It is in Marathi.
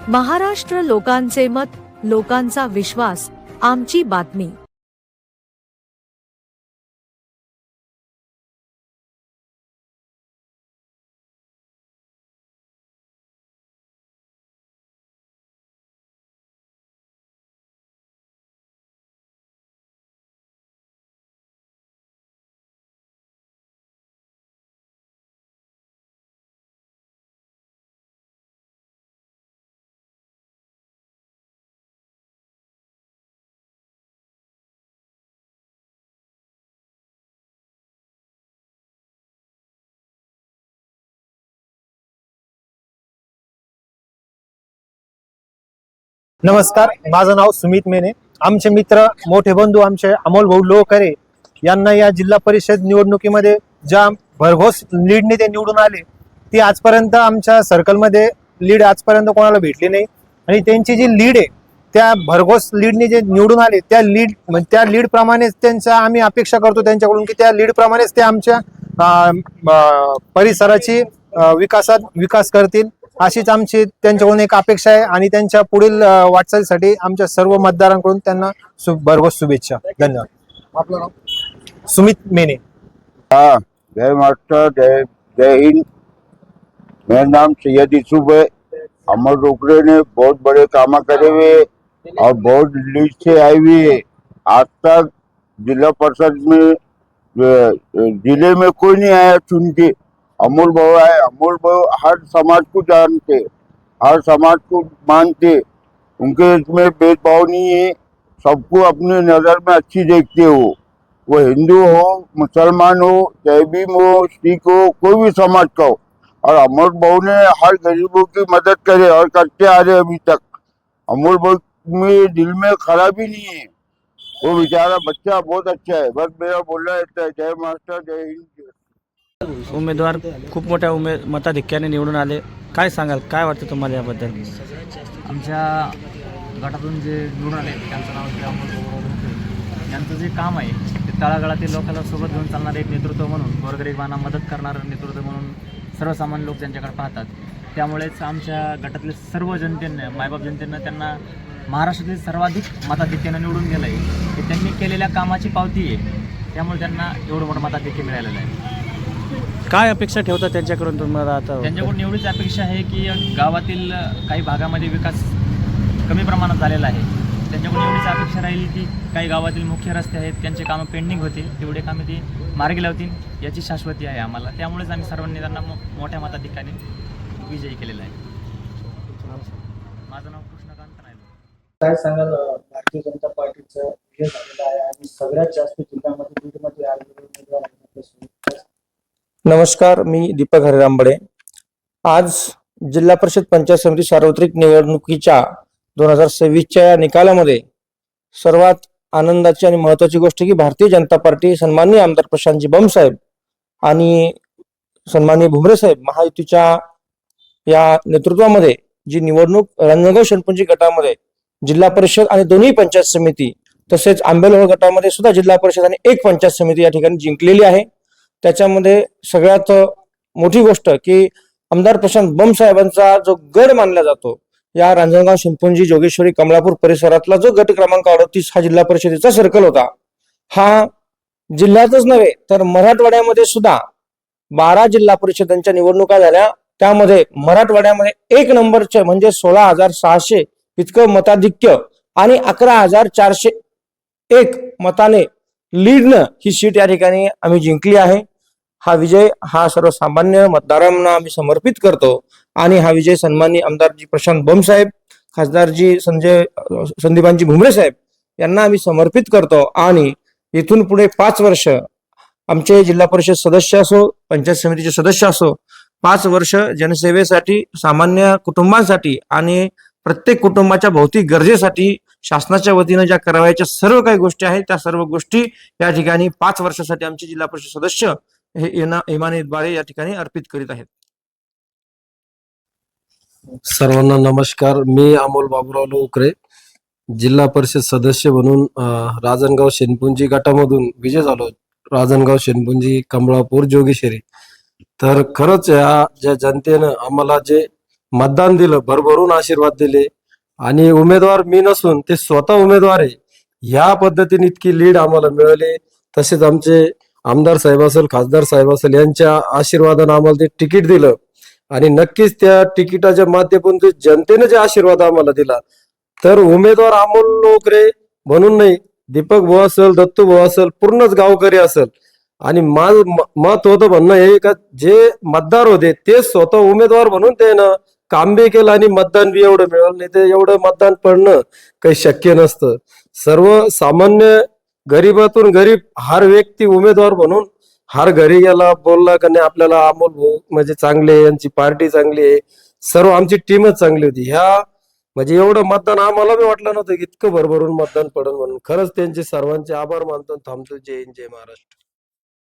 महाराष्ट्र लोकांचे मत, लोकांचा विश्वास, आमची बातमी। नमस्कार, माझं नाव सुमित मेने। आमचे मित्र मोठे बंधू आमचे अमोल भाऊ लोहकरे यांना या जिल्हा परिषद निवडणुकीमध्ये ज्या भरघोस लीडने ते निवडून आले, ती आजपर्यंत आमच्या सर्कलमध्ये लीड आजपर्यंत कोणाला भेटली नाही। आणि त्यांची जी लीड आहे त्या भरघोस लीडने जे निवडून आले त्या लीड प्रमाणेच त्यांच्या आम्ही अपेक्षा करतो त्यांच्याकडून की त्या लीड प्रमाणेच ते आमच्या परिसराची विकास करतील, अशीच आमची त्यांच्याकडून एक अपेक्षा आहे। आणि त्यांच्या पुढील वाटचालीसाठी आमच्या सर्व मतदारांकडून त्यांना भरघोस शुभेच्छा। धन्यवाद। आपलं नाव? सुमित मेने। जय मास्टर, जय जय हिंद। मेरा नाम सैयद यूसुफ है। अमर रोकड़े ने बहुत बड़े काम करे हुए और बहुत लीड से आई हुई है। आज तक जिला परिषद में जिले में कोई नहीं आया चुन के। अमोल भाऊ है। अमोल भाऊ हर समाज को जानते, हर समाज को मानते, उनके इसमें भेदभाव नहीं है, सबको अपनी नज़र में अच्छी देखते हो। वो हिंदू हो, मुसलमान हो, जैन हो, सिख हो, कोई भी समाज का हो। और अमोल भाऊ ने हर गरीबों की मदद करे और करते आ रहे अभी तक। अमोल भाऊ में दिल में खराबी नहीं है, वो बेचारा बच्चा बहुत अच्छा है। बस मेरा बोलना है जय मास्टर, जय हिंद। उमेदवार खूप मोठ्या मताधिक्याने निवडून आले, काय सांगाल, काय वाटतं तुम्हाला याबद्दल? आमच्या गटातून जे निवडून आले त्यांचं नाव आहे अमोल भाऊ। यांचं जे काम आहे ते तळागाळातील लोकांना सोबत घेऊन चालणारे एक नेतृत्व म्हणून, गोरगरिबांना मदत करणारं नेतृत्व म्हणून सर्वसामान्य लोक त्यांच्याकडे पाहतात। त्यामुळेच आमच्या गटातले सर्व जनतेने, मायबाप जनतेनं त्यांना महाराष्ट्रातील सर्वाधिक मताधिक्यानं निवडून गेलं आहे। हे त्यांनी केलेल्या कामाची पावती आहे, त्यामुळे त्यांना एवढं मोठं मताधिक्य मिळालेलं आहे। काय अपेक्षा ठेवता त्यांच्याकडून तुम्हाला? आता त्यांच्याकडून एवढीच अपेक्षा आहे की गावातील काही भागामध्ये विकास कमी प्रमाणात झालेला आहे। त्यांच्याकडून एवढीच अपेक्षा राहील की काही गावातील मुख्य रस्ते आहेत त्यांचे कामं पेंडिंग होतील, तेवढे कामे ते मार्गी लावतील, याची शाश्वती आहे आम्हाला। त्यामुळेच आम्ही सर्वांनी त्यांना मोठ्या मताधिक्याने विजयी केलेला आहे। माझं नाव कृष्णकांत नायलू। काय सांगाल, भारतीय जनता पार्टीचा विजय झालेला आहे आणि सगळ्यात जास्त जिल्ह्यामध्ये बीडमध्ये आलेले उमेदवार आहेत। नमस्कार, मी दीपक हरिरामबडे। आज जिल्हा परिषद पंचायत समिती सार्वत्रिक निवडणुकीच्या 2026च्या या निकालामध्ये सर्वात आनंदाची आणि महत्त्वाची गोष्ट की भारतीय जनता पार्टी सन्माननीय आमदार प्रशांतजी बंब आणि सन्माननीय भुमरे साहेब महायुतीच्या या नेतृत्वामध्ये जी निवडणूक रांजणगाव शेणपुंजी गटामध्ये जिल्हा परिषद आणि दोन्ही पंचायत समिती तसेच आंबेलोह गटामध्ये सुद्धा जिल्हा परिषद आणि एक पंचायत समिती या ठिकाणी जिंकलेली आहे। त्याच्यामध्ये सगळ्यात मोठी गोष्ट की आमदार प्रशांत बंब साहेबांचा जो गड मानला जातो, या रांजणगाव शेणपुंजी जोगेश्वरी कमलापूर परिसरातला जो गट क्रमांक 38 हा जिल्हा परिषदेचा सर्कल होता, हा जिल्ह्यातच नव्हे तर मराठवाड्यामध्ये सुद्धा 12 जिल्हा परिषदांच्या निवडणुका झाल्या। त्यामध्ये मराठवाड्यामध्ये 1 नंबरचे म्हणजे 16,600 इतकं मताधिक्य आणि 11,401 मताने लीडनं ही सीट या ठिकाणी आम्ही जिंकली आहे। हा विजय हा सर्वसामान्य मतदारांना आम्ही समर्पित करतो आणि हा विजय सन्माननीय आमदारजी प्रशांत बंब साहेब, खासदारजी संदीपानजी भुमरे साहेब यांना आम्ही समर्पित करतो। आणि इथून पुढे 5 वर्ष आमचे जिल्हा परिषद सदस्य असो, पंचायत समितीचे सदस्य असो, 5 वर्ष जनसेवेसाठी, सामान्य कुटुंबांसाठी आणि प्रत्येक कुटुंबाच्या भौतिक गरजेसाठी शासनाच्या वतीने ज्या करावयाच्या सर्व काही गोष्टी आहेत त्या सर्व गोष्टी या ठिकाणी 5 वर्षासाठी आमचे जिल्हा परिषद सदस्य हे इमानीद्वारे या ठिकाणी अर्पित करीत आहेत। सर्वांना नमस्कार, मी अमोल बाबूराव लोकरे, जिल्हा परिषद सदस्य म्हणून रांजणगाव शेणपुंजी गटामधून विजय झालो। रांजणगाव शेणपुंजी कमळापूर जोगेश्वरी। तर खरंच या ज्या जनतेनं आम्हाला जे मतदान दिलं, भरभरून आशीर्वाद दिले आणि उमेदवार मी नसून ते स्वतः उमेदवार आहे. ह्या पद्धतीने इतकी लीड आम्हाला मिळाली. तसेच आमचे आमदार साहेब असेल, खासदार साहेब असेल, यांच्या आशीर्वादाने आम्हाला ते तिकीट दिलं आणि नक्कीच त्या तिकिटाच्या माध्यमातून जे जनतेने जे आशीर्वाद आम्हाला दिला, तर उमेदवार अमोल लोकरे म्हणून नाही, दीपक भाऊ असेल, दत्तू भाऊ असेल, पूर्णच गावकरी असेल आणि माझं मत होतं म्हणणं हे का जे मतदार होते ते स्वतः उमेदवार म्हणून त्यानं काम बी केलं आणि मतदान बी एवढं मिळालं. नाही तर एवढं मतदान पडणं काही शक्य नसतं. सर्वसामान्य गरीबातून गरीब हर व्यक्ती उमेदवार म्हणून हर घरी गेला, बोलला का नाही आपल्याला अमोल भाऊ म्हणजे चांगले आहे, यांची पार्टी चांगली आहे, सर्व आमची टीमच चांगली होती. ह्या म्हणजे एवढं मतदान आम्हाला बी वाटलं नव्हतं की इतकं भरभरून मतदान पडेल म्हणून. खरंच त्यांचे सर्वांचे आभार मानतो. थांबतो. जय हिंद, जय महाराष्ट्र.